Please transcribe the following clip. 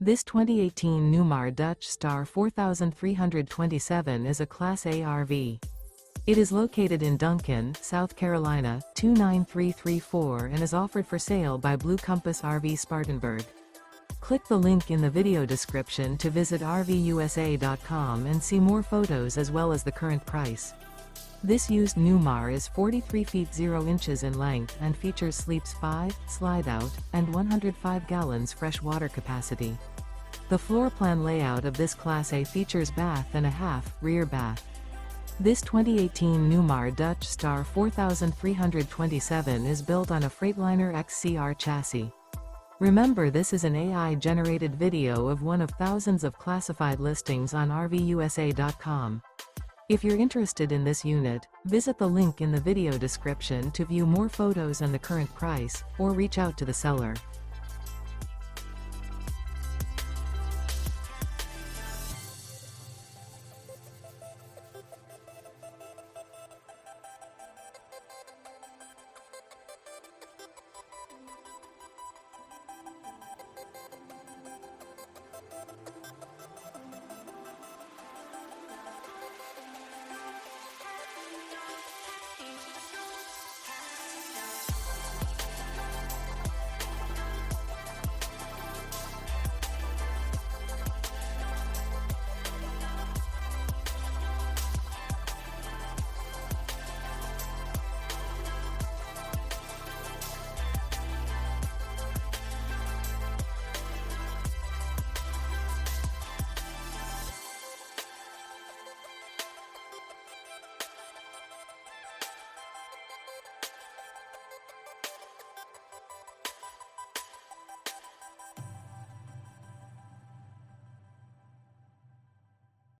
This 2018 Newmar Dutch Star 4327 is a Class A RV. It is located in Duncan, South Carolina, 29334 and is offered for sale by Blue Compass RV Spartanburg. Click the link in the video description to visit RVUSA.com and see more photos as well as the current price. This used Newmar is 43 feet 0 inches in length and features sleeps 5, slide-out, and 105 gallons fresh water capacity. The floor plan layout of this Class A features bath and a half, rear bath. This 2018 Newmar Dutch Star 4327 is built on a Freightliner XCR chassis. Remember, this is an AI-generated video of one of thousands of classified listings on RVUSA.com. If you're interested in this unit, visit the link in the video description to view more photos and the current price, or reach out to the seller.